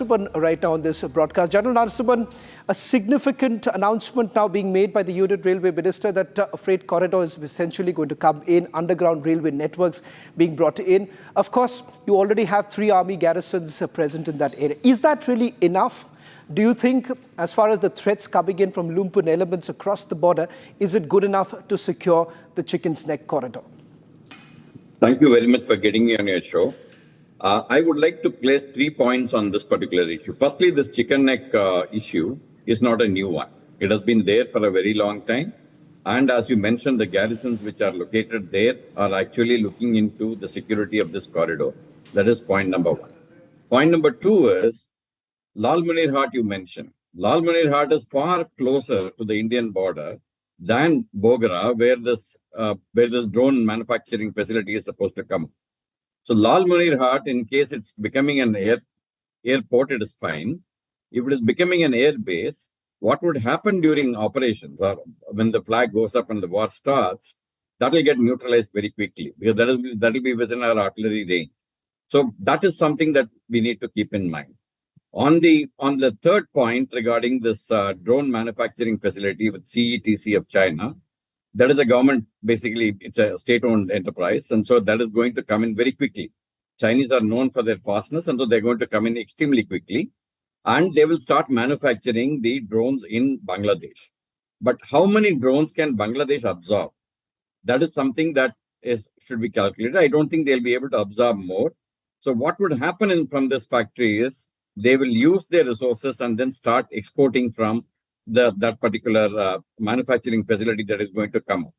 Narasimhan right now on this broadcast. General Narasimhan, a significant announcement now being made by the Union Railway Minister that a freight corridor is essentially going to come in, underground railway networks being brought in. Of course, you already have 3 army garrisons present in that area. Is that really enough? Do you think, as far as the threats coming in from Lumpen elements across the border, is it good enough to secure the Chicken's Neck corridor? Thank you very much for getting me on your show. I would like to place 3 points on this particular issue. Firstly, this chicken neck issue is not a new one. It has been there for a very long time. And as you mentioned, the garrisons which are located there are actually looking into the security of this corridor. That is point number 1. Point number 2 is Lal Munir Ghat you mentioned. Lal Munir Ghat is far closer to the Indian border than Bogra, where this drone manufacturing facility is supposed to come. So Lal Munir Ghat, in case it's becoming an airport, it is fine. If it is becoming an air base, what would happen during operations or when the flag goes up and the war starts, that will get neutralized very quickly because that will be within our artillery range. So that is something that we need to keep in mind. On the third point regarding this drone manufacturing facility with CETC of China, that is a government, basically, it's a state-owned enterprise. And so that is going to come in very quickly. Chinese are known for their fastness, and so they're going to come in extremely quickly. And they will start manufacturing the drones in Bangladesh. But how many drones can Bangladesh absorb? That is something that should be calculated. I don't think they'll be able to absorb more. So what would happen from this factory is they will use their resources and then start exporting from that particular manufacturing facility that is going to come up.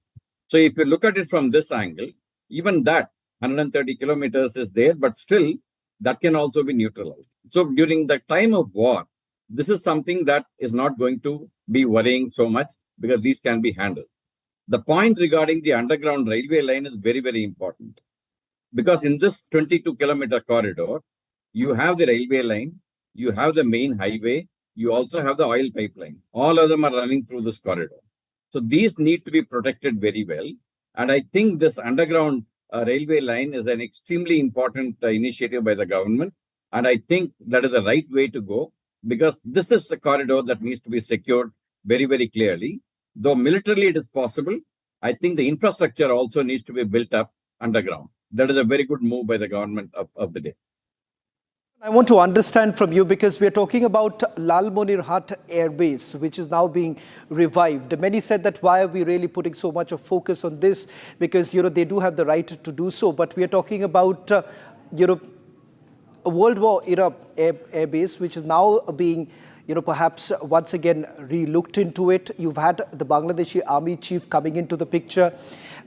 So if you look at it from this angle, even that 130 kilometers is there, but still that can also be neutralized. So during the time of war, this is something that is not going to be worrying so much because these can be handled. The point regarding the underground railway line is very, very important because in this 22-kilometer corridor, you have the railway line, you have the main highway, you also have the oil pipeline. All of them are running through this corridor. So these need to be protected very well. And I think this underground railway line is an extremely important initiative by the government. And I think that is the right way to go because this is a corridor that needs to be secured very, very clearly. Though militarily it is possible, I think the infrastructure also needs to be built up underground. That is a very good move by the government of the day. I want to understand from you because we are talking about Lal Munir Ghat Air Base, which is now being revived. Many said that why are we really putting so much of focus on this? Because, they do have the right to do so. But we are talking about, a World War era air base, which is now being, perhaps once again re-looked into it. You've had the Bangladeshi army chief coming into the picture.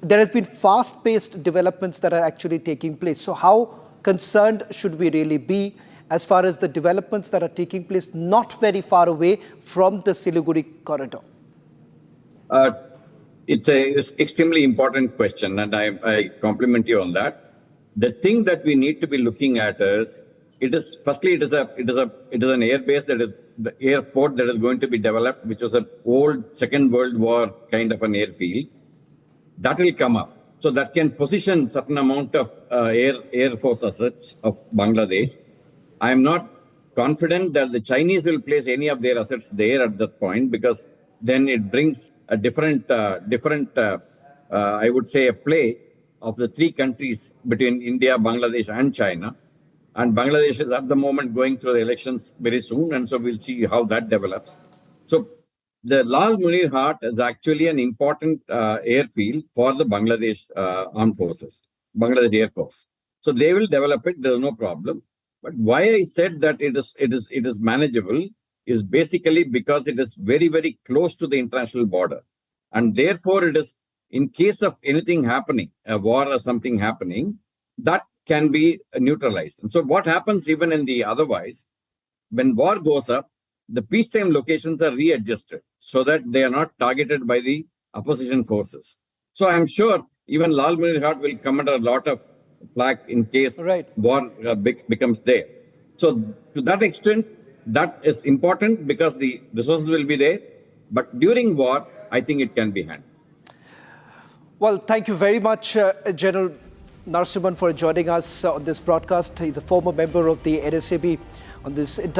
There has been fast-paced developments that are actually taking place. So how concerned should we really be as far as the developments that are taking place not very far away from the Siliguri Corridor? It's an extremely important question, and I compliment you on that. The thing that we need to be looking at is, it is an air base that is the airport that is going to be developed, which was an old Second World War kind of an airfield. That will come up. So that can position certain amount of air force assets of Bangladesh. I am not confident that the Chinese will place any of their assets there at that point because then it brings a different I would say, a play of the 3 countries between India, Bangladesh and China. And Bangladesh is at the moment going through the elections very soon. And so we'll see how that develops. So the Lal Munir Ghat is actually an important airfield for the Bangladesh Armed Forces, Bangladesh Air Force. So they will develop it, there's no problem. But why I said that it is manageable is basically because it is very, very close to the international border. And therefore it is, in case of anything happening, a war or something happening, that can be neutralized. And so what happens even in the otherwise, when war goes up, the peacetime locations are readjusted so that they are not targeted by the opposition forces. So I'm sure even Lal Munir Ghat will come under a lot of flack in case war becomes there. So to that extent, that is important because the resources will be there. But during war, I think it can be handled. Well, thank you very much, General Narasimhan, for joining us on this broadcast. He's a former member of the NSAB on this entire